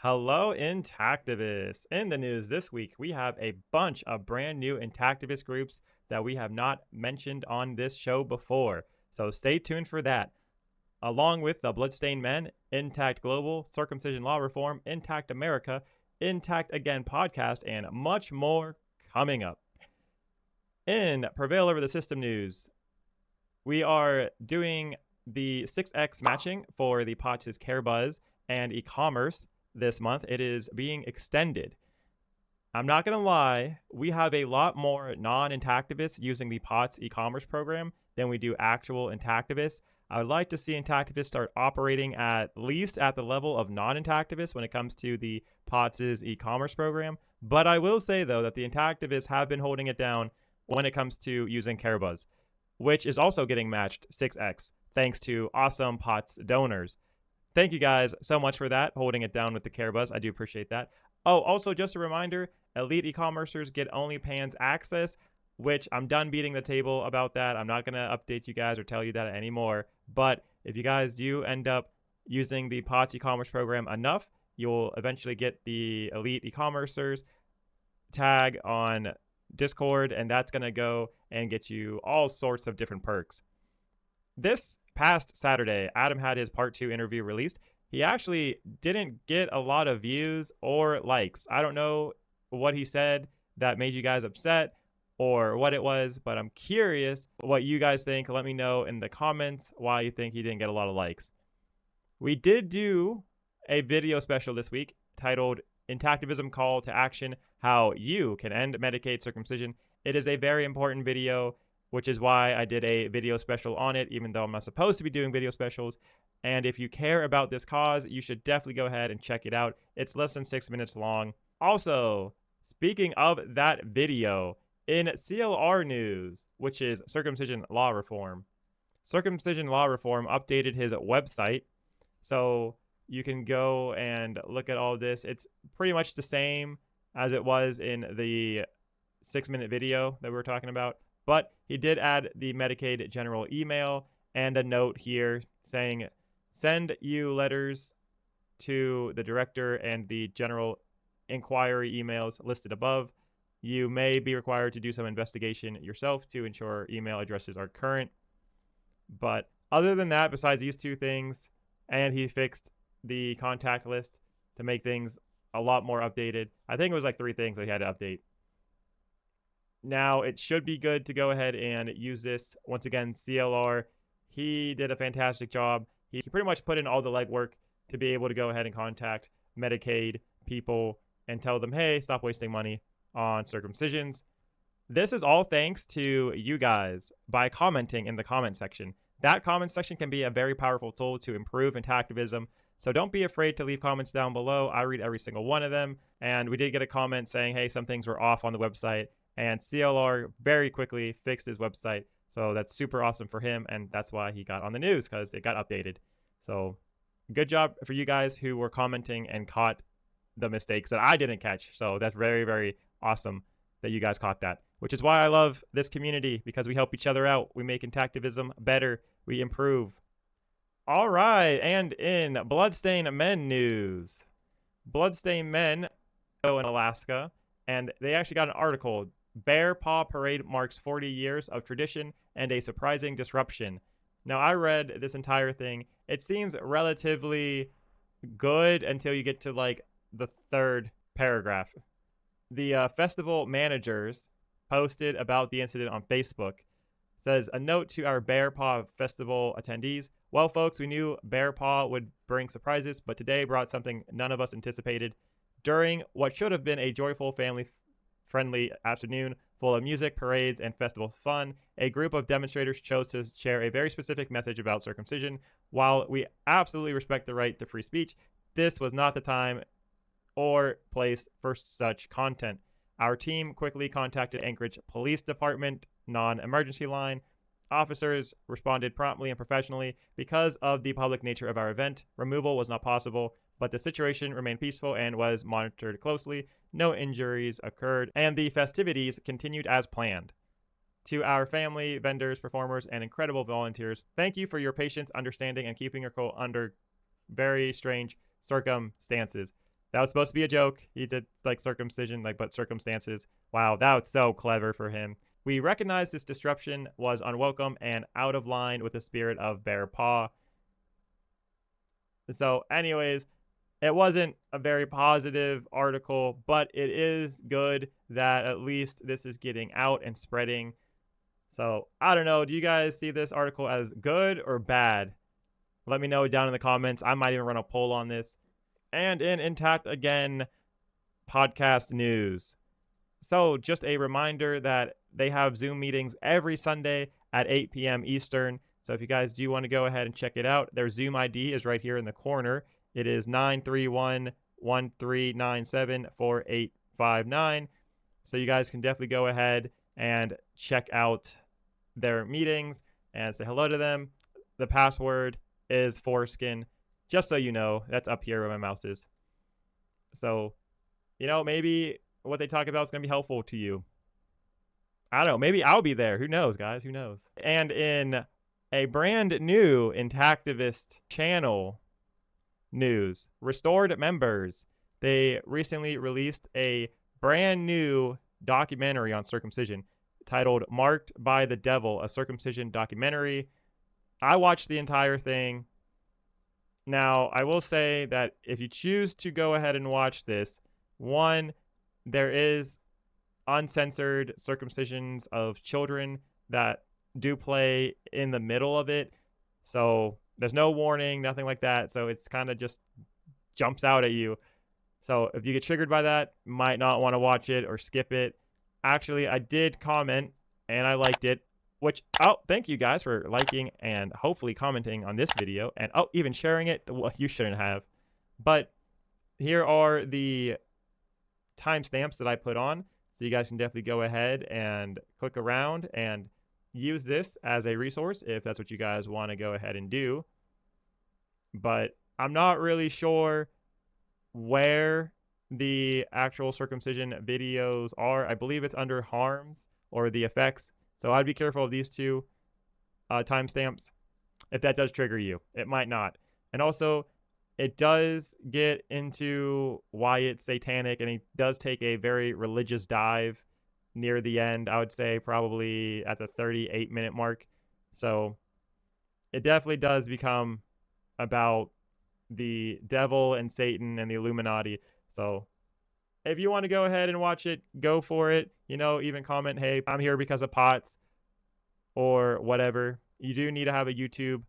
Hello, Intactivists. In the news this week, we have a bunch of brand new Intactivist groups that we have not mentioned on this show before. So stay tuned for that. Along with the Bloodstained Men, Intact Global, Circumcision Law Reform, Intact America, Intact Again podcast, and much more coming up. In Prevail Over the System news, we are doing the 6x matching for the POTS Care Buzz and e-commerce this month. It is being extended. I'm not going to lie, we have a lot more non-Intactivists using the POTS e-commerce program than we do actual Intactivists. I would like to see Intactivists start operating at least at the level of non-Intactivists when it comes to the POTS e-commerce program. But I will say, though, that the Intactivists have been holding it down when it comes to using CareBuzz, which is also getting matched 6x, thanks to awesome POTS donors. Thank you guys so much for that, holding it down with the CareBuzz. I do appreciate that. Oh, also just a reminder, elite e-commercers get OnlyPans access, which I'm done beating the table about that. I'm not going to update you guys or tell you that anymore. But if you guys do end up using the POTS e-commerce program enough, you'll eventually get the elite e-commercers tag on Discord, and that's going to go and get you all sorts of different perks. This past Saturday, Adam had his part 2 interview released. He actually didn't get a lot of views or likes. I don't know what he said that made you guys upset or what it was, but I'm curious what you guys think. Let me know in the comments why you think he didn't get a lot of likes. We did do a video special this week titled Intactivism Call to Action, How You Can End Medicaid Circumcision. It is a very important video, which is why I did a video special on it, even though I'm not supposed to be doing video specials. And if you care about this cause, you should definitely go ahead and check it out. It's less than 6 minutes long. Also, speaking of that video, in CLR news, which is Circumcision Law Reform, Circumcision Law Reform updated his website. So you can go and look at all this. It's pretty much the same as it was in the 6-minute video that we were talking about. But he did add the Medicaid general email and a note here saying, send you letters to the director and the general inquiry emails listed above. You may be required to do some investigation yourself to ensure email addresses are current. But other than that, besides these two things, and he fixed the contact list to make things a lot more updated. I think it was like 3 things that he had to update. Now, it should be good to go ahead and use this. Once again, CLR, he did a fantastic job. He pretty much put in all the legwork to be able to go ahead and contact Medicaid people and tell them, hey, stop wasting money on circumcisions. This is all thanks to you guys by commenting in the comment section. That comment section can be a very powerful tool to improve Intactivism. So don't be afraid to leave comments down below. I read every single one of them. And we did get a comment saying, hey, some things were off on the website. And CLR very quickly fixed his website. So that's super awesome for him. And that's why he got on the news, because it got updated. So good job for you guys who were commenting and caught the mistakes that I didn't catch. So that's very, very awesome that you guys caught that, which is why I love this community, because we help each other out. We make Intactivism better. We improve. All right. And in Bloodstained Men news, Bloodstained Men go in Alaska, and they actually got an article. Bear Paw Parade marks 40 years of tradition and a surprising disruption. Now, I read this entire thing. It seems relatively good until you get to like the 3rd paragraph. The festival managers posted about the incident on Facebook. It says, a note to our Bear Paw Festival attendees. Well, folks, we knew Bear Paw would bring surprises, but today brought something none of us anticipated. During what should have been a joyful, family-friendly afternoon full of music, parades, and festival fun, a group of demonstrators chose to share a very specific message about circumcision. While we absolutely respect the right to free speech, this was not the time or place for such content. Our team quickly contacted Anchorage Police Department non-emergency line. Officers responded promptly and professionally. Because of the public nature of our event, removal was not possible, but the situation remained peaceful and was monitored closely. No injuries occurred, and the festivities continued as planned. To our family, vendors, performers, and incredible volunteers, thank you for your patience, understanding, and keeping your cool under very strange circumstances. That was supposed to be a joke. He did like circumcision, like, but circumstances. Wow, that was so clever for him. We recognize this disruption was unwelcome and out of line with the spirit of Bear Paw. So, anyways, it wasn't a very positive article, but it is good that at least this is getting out and spreading. So, I don't know. Do you guys see this article as good or bad? Let me know down in the comments. I might even run a poll on this. And in Intact Again podcast news. So, just a reminder that they have Zoom meetings every Sunday at 8 p.m. Eastern. So if you guys do want to go ahead and check it out, their Zoom ID is right here in the corner. It is 931-1397-4859. So you guys can definitely go ahead and check out their meetings and say hello to them. The password is foreskin, just so you know. That's up here where my mouse is. So, maybe what they talk about is going to be helpful to you. I don't know. Maybe I'll be there. Who knows, guys? Who knows? And in a brand new Intactivist channel news, restored members, they recently released a brand new documentary on circumcision titled Marked by the Devil, a circumcision documentary. I watched the entire thing. Now, I will say that if you choose to go ahead and watch this, one, there is uncensored circumcisions of children that do play in the middle of it. So there's no warning, nothing like that. So it's kind of just jumps out at you. So if you get triggered by that, might not want to watch it or skip it. Actually, I did comment and I liked it, which, thank you guys for liking and hopefully commenting on this video and even sharing it. Well, you shouldn't have. But here are the timestamps that I put on. So you guys can definitely go ahead and click around and use this as a resource if that's what you guys want to go ahead and do. But I'm not really sure where the actual circumcision videos are. I believe it's under harms or the effects. So I'd be careful of these two timestamps if that does trigger you. It might not. And also, it does get into why it's satanic, and it does take a very religious dive near the end. I would say probably at the 38-minute mark. So it definitely does become about the devil and Satan and the Illuminati. So if you want to go ahead and watch it, go for it. Even comment, hey, I'm here because of POTS or whatever. You do need to have a YouTube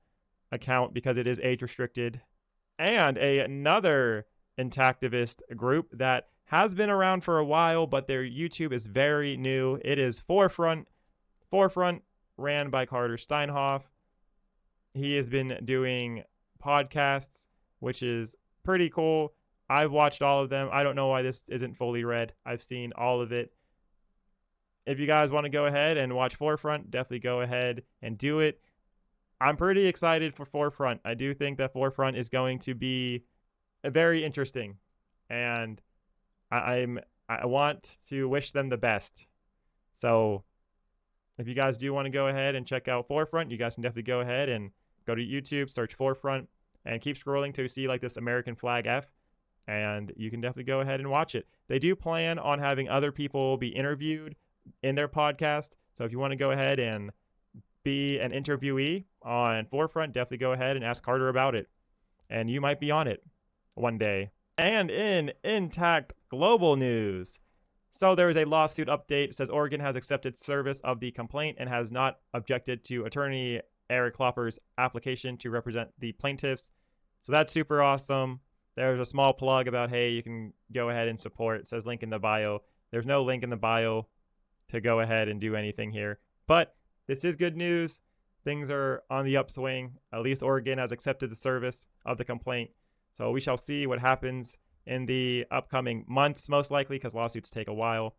account because it is age restricted. And another Intactivist group that has been around for a while, but their YouTube is very new. It is Forefront. Forefront, ran by Carter Steinhoff. He has been doing podcasts, which is pretty cool. I've watched all of them. I don't know why this isn't fully read. I've seen all of it. If you guys want to go ahead and watch Forefront, definitely go ahead and do it. I'm pretty excited for Forefront. I do think that Forefront is going to be very interesting, and I want to wish them the best. So if you guys do want to go ahead and check out Forefront, you guys can definitely go ahead and go to YouTube, search Forefront, and keep scrolling to see like this American flag F, and you can definitely go ahead and watch it. They do plan on having other people be interviewed in their podcast, so if you want to go ahead and be an interviewee on Forefront, definitely go ahead and ask Carter about it, and you might be on it one day. And in Intact Global news, so there is a lawsuit update. It says Oregon has accepted service of the complaint and has not objected to attorney Eric Klopper's application to represent the plaintiffs. So that's super awesome. There's a small plug about, hey, you can go ahead and support. It says link in the bio. There's no link in the bio to go ahead and do anything here, but this is good news. Things are on the upswing. At least Oregon has accepted the service of the complaint. So we shall see what happens in the upcoming months, most likely, because lawsuits take a while.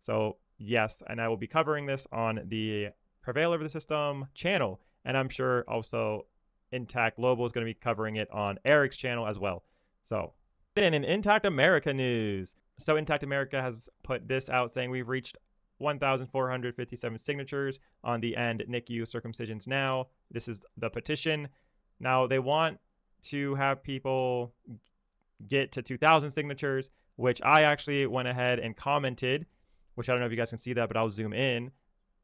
So yes, and I will be covering this on the Prevail Over the System channel. And I'm sure also Intact Global is going to be covering it on Eric's channel as well. So in Intact America news. So Intact America has put this out saying we've reached 1,457 signatures on the End NICU Circumcisions Now. This is the petition. Now, they want to have people get to 2,000 signatures, which I actually went ahead and commented, which I don't know if you guys can see that, but I'll zoom in.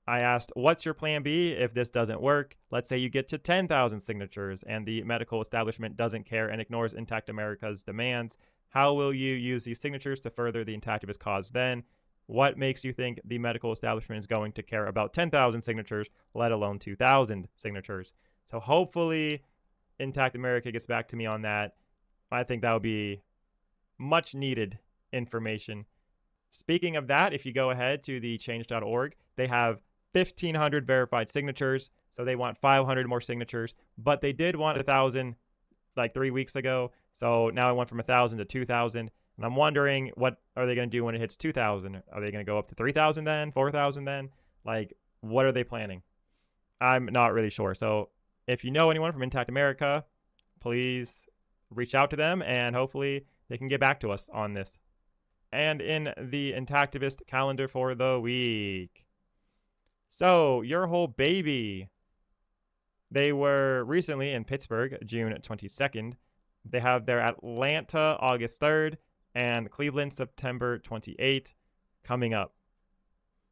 I asked, what's your plan B if this doesn't work? Let's say you get to 10,000 signatures and the medical establishment doesn't care and ignores Intact America's demands. How will you use these signatures to further the Intactivist cause then? What makes you think the medical establishment is going to care about 10,000 signatures, let alone 2,000 signatures? So hopefully Intact America gets back to me on that. I think that would be much needed information. Speaking of that, if you go ahead to the change.org, they have 1,500 verified signatures. So they want 500 more signatures, but they did want 1,000 like 3 weeks ago. So now it went from 1,000 to 2,000. And I'm wondering, what are they going to do when it hits 2,000? Are they going to go up to 3,000 then? 4,000 then? Like, what are they planning? I'm not really sure. So if you know anyone from Intact America, please reach out to them and hopefully they can get back to us on this. And in the Intactivist calendar for the week. So, Your Whole Baby. They were recently in Pittsburgh, June 22nd. They have their Atlanta, August 3rd, and Cleveland, September 28th coming up.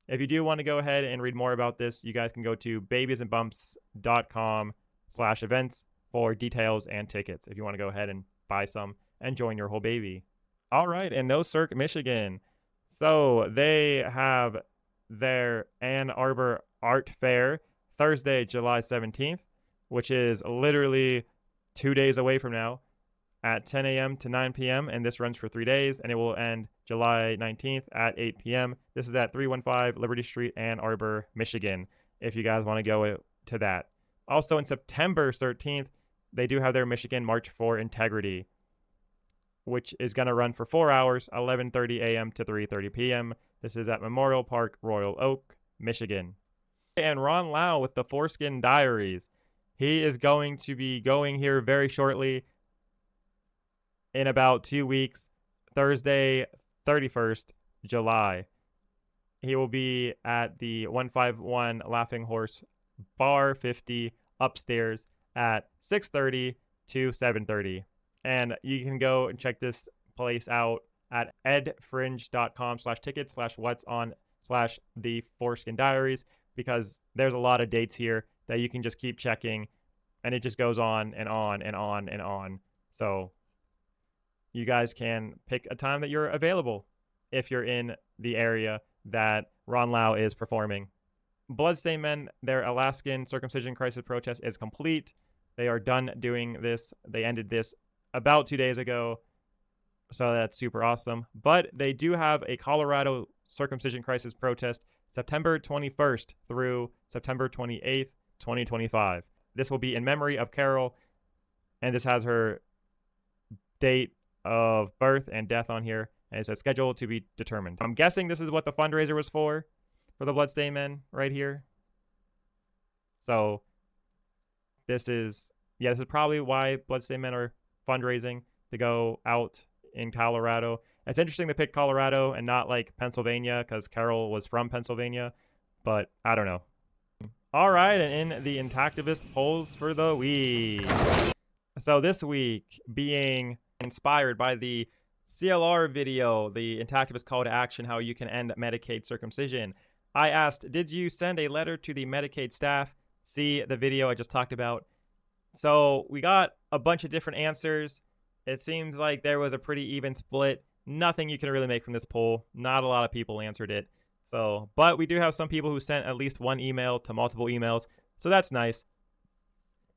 If you do want to go ahead and read more about this, you guys can go to babiesandbumps.com/events for details and tickets if you want to go ahead and buy some and join Your Whole Baby. All right, and No Circ, Michigan. So they have their Ann Arbor Art Fair Thursday, July 17th, which is literally 2 days away from now at 10 a.m. to 9 p.m. And this runs for 3 days, and it will end July 19th at 8 p.m. This is at 315 Liberty Street, Ann Arbor, Michigan, if you guys want to go to that. Also, in September 13th, they do have their Michigan March for Integrity, which is going to run for 4 hours, 11:30 a.m. to 3:30 p.m. This is at Memorial Park, Royal Oak, Michigan. And Ron Lau with the Foreskin Diaries. He is going to be going here very shortly in about 2 weeks, Thursday, 31st July. He will be at the 151 Laughing Horse Bar 50 upstairs at 6:30 to 7:30. And you can go and check this place out at edfringe.com/tickets/what's-on/the Foreskin Diaries, because there's a lot of dates here that you can just keep checking, and it just goes on and on and on and on. So you guys can pick a time that you're available if you're in the area that Ron Lau is performing. Bloodstained Men, their Alaskan circumcision crisis protest is complete. They are done doing this. They ended this about 2 days ago, so that's super awesome. But they do have a Colorado circumcision crisis protest September 21st through September 28th, 2025. This will be in memory of Carol, and this has her date of birth and death on here, and it says scheduled to be determined. I'm guessing this is what the fundraiser was for the Bloodstained Men right here. So this is probably why Bloodstained Men are fundraising to go out in Colorado. It's interesting they picked Colorado and not like Pennsylvania, because Carol was from Pennsylvania, but I don't know. All right, and in the Intactivist polls for the week. So this week, being inspired by the CLR video, the Intactivist call to action, how you can end Medicaid circumcision, I asked, did you send a letter to the Medicaid staff? See the video I just talked about. So we got a bunch of different answers. It seems like there was a pretty even split. Nothing you can really make from this poll. Not a lot of people answered it. So, but we do have some people who sent at least one email to multiple emails. So that's nice.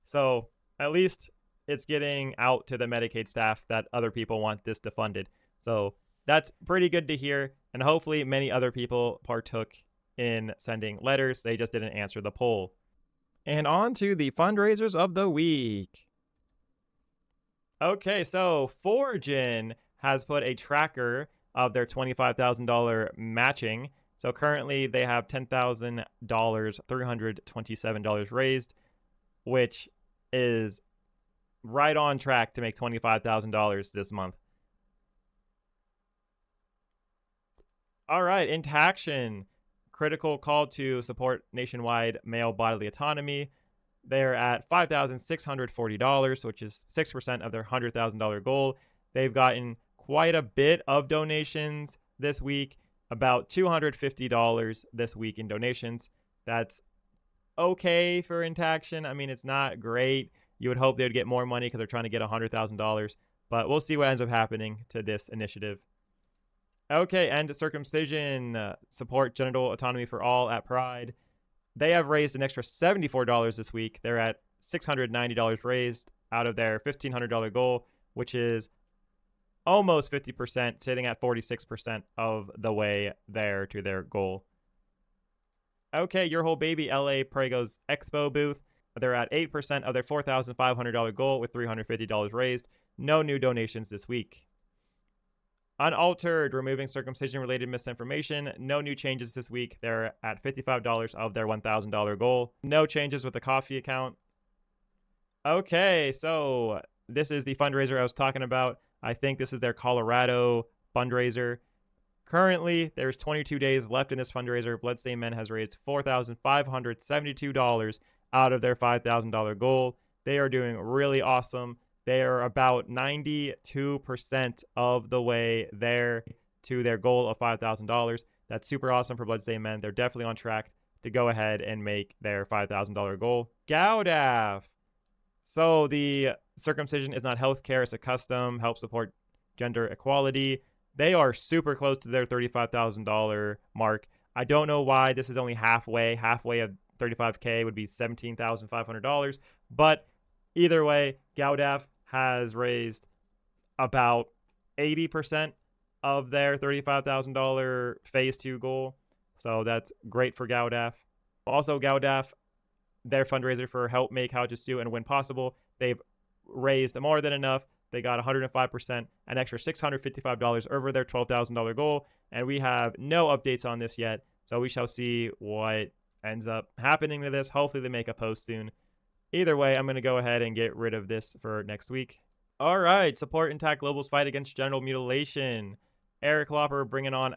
So at least it's getting out to the Medicaid staff that other people want this defunded. So that's pretty good to hear. And hopefully many other people partook in sending letters. They just didn't answer the poll. And on to the fundraisers of the week. Okay, so Forgin has put a tracker of their $25,000 matching. So currently they have $10,000, $327 raised, which is right on track to make $25,000 this month. All right, Intaction. Critical call to support nationwide male bodily autonomy. They're at $5,640, which is 6% of their $100,000 goal. They've gotten quite a bit of donations this week, about $250 this week in donations. That's okay for Intaction. I mean, it's not great. You would hope they would get more money because they're trying to get $100,000, but we'll see what ends up happening to this initiative. Okay, and Circumcision, support genital autonomy for all at Pride. They have raised an extra $74 this week. They're at $690 raised out of their $1,500 goal, which is almost 50%, sitting at 46% of the way there to their goal. Okay, Your Whole Baby LA Prego's Expo booth. They're at 8% of their $4,500 goal with $350 raised. No new donations this week. Unaltered, removing circumcision-related misinformation. No new changes this week. They're at $55 of their $1,000 goal. No changes with the coffee account. Okay, so this is the fundraiser I was talking about. I think this is their Colorado fundraiser. Currently, there's 22 days left in this fundraiser. Bloodstained Men has raised $4,572 out of their $5,000 goal. They are doing really awesome. They are about 92% of the way there to their goal of $5,000. That's super awesome for Bloodstained Men. They're definitely on track to go ahead and make their $5,000 goal. GAUDAF. So the circumcision is not healthcare, it's a custom, help support gender equality. They are super close to their $35,000 mark. I don't know why this is only halfway. Halfway of $35K would be $17,500. But either way, GAUDAF has raised about 80% of their $35,000 phase 2 goal. So that's great for GAUDAF. Also, GAUDAF, their fundraiser for Help Make How to Sue and When Possible, they've raised more than enough. They got 105%, an extra $655 over their $12,000 goal. And we have no updates on this yet. So we shall see what ends up happening to this. Hopefully they make a post soon. Either way, I'm going to go ahead and get rid of this for next week. All right, support Intact Global's fight against genital mutilation. Eric Lopper bringing on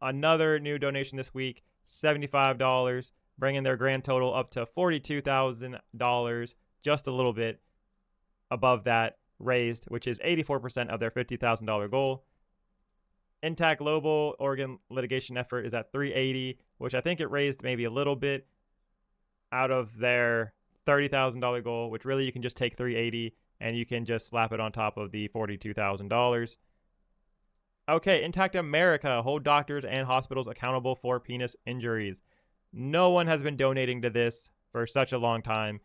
another new donation this week, $75, bringing their grand total up to $42,000, just a little bit above that raised, which is 84% of their $50,000 goal. Intact Global Oregon litigation effort is at $380, which I think it raised maybe a little bit out of their $30,000 goal, which really you can just take $380 and you can just slap it on top of the $42,000. Okay, Intact America, hold doctors and hospitals accountable for penis injuries. No one has been donating to this for such a long time.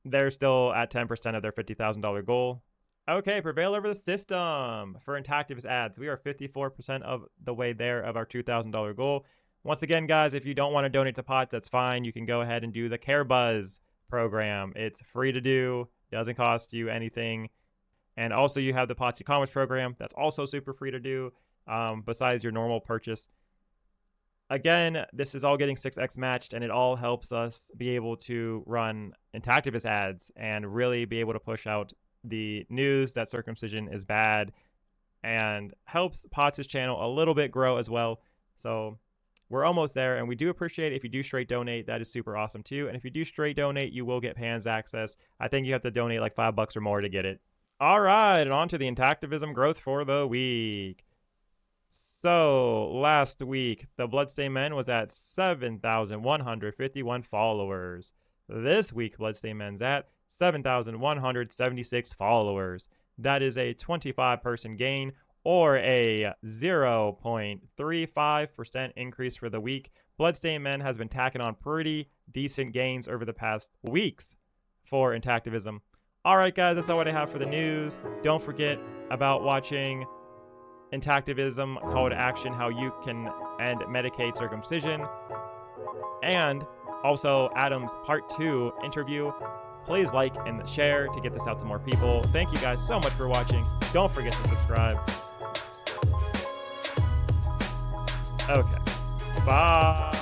They're still at 10% of their $50,000 goal. Okay, Prevail over the system for Intactivist ads. We are 54% of the way there of our $2,000 goal. Once again, guys, if you don't want to donate to POTS, that's fine. You can go ahead and do the Care Buzz program. It's free to do, doesn't cost you anything. And also you have the POTS e-commerce program. That's also super free to do besides your normal purchase. Again, this is all getting 6x matched, and it all helps us be able to run Intactivist ads and really be able to push out the news that circumcision is bad, and helps POTS' channel a little bit grow as well. So we're almost there, and we do appreciate it if you do straight donate. That is super awesome too. And if you do straight donate, you will get PANS access. I think you have to donate like $5 or more to get it. All right, and on to the Intactivism growth for the week. So last week, the Bloodstained Men was at 7,151 followers. This week, Bloodstained Men's at 7,176 followers. That is a 25-person gain, or a 0.35% increase for the week. Bloodstained Men has been tacking on pretty decent gains over the past weeks for Intactivism. All right, guys, that's all what I have for the news. Don't forget about watching Intactivism Call to Action, how you can end Medicaid circumcision, and also Adam's Part 2 interview. Please like and share to get this out to more people. Thank you guys so much for watching. Don't forget to subscribe. Okay. Bye.